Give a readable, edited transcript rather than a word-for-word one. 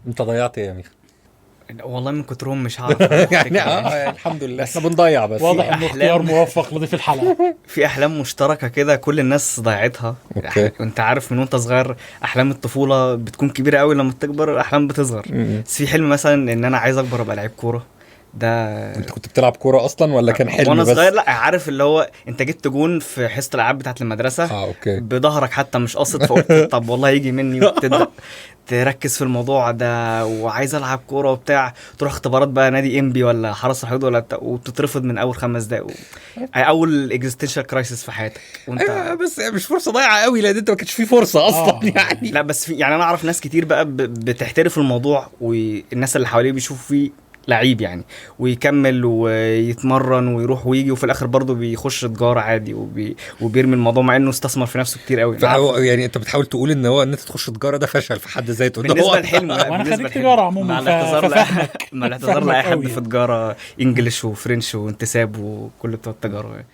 انت ضيعت ايه يا ميخا؟ والله من كترهم مش هعرف يعني الحمد لله احنا بنضيع بس. واضح انه أحلام. اختيار موفق لضيف الحلقه. في احلام مشتركه كده كل الناس ضيعتها. اوكي. وانت عارف من وانت صغير احلام الطفوله بتكون كبيره قوي، لما تكبر الاحلام بتصغر. بس في حلم مثلا ان انا عايز اكبر ابقى لعيب كوره. ده انت كنت بتلعب كوره اصلا ولا كان حلم وانا بس؟ صغير، لا عارف اللي هو انت جبت جون في حصه الالعاب بتاعه المدرسه اوكي. بظهرك حتى مش قاصد، فقلت طب والله يجي مني، وتبدا تركز في الموضوع ده وعايز العب كوره وبتاع. تروح اختبارات بقى نادي انبي ولا حرس الحدود ولا بتاع، وبتترفض من اول 5 دقايق اول اكزيستنشال كرايسيس في حياتك وانت ايوه بس مش فرصه ضايعه قوي لان انت ما كانش في فرصه اصلا يعني. لا بس في يعني انا اعرف ناس كتير بقى بتحترف الموضوع، والناس اللي حواليه بيشوفوا فيه لعيب يعني، ويكمل ويتمرن ويروح ويجي، وفي الاخر برضه بيخش تجاره عادي وبيرمي الموضوع مع انه استثمر في نفسه كتير قوي. فهو يعني انت بتحاول تقول ان هو ان انت تخش تجاره ده فشل في حد ذاته بالنسبه للحلم. وانا خريج تجاره عموما، مع الاعتذار ففاهمك مع الاعتذار لاي حد قوي في تجاره انجلش وفرنش وانتساب وكل بتوع التجاره يعني.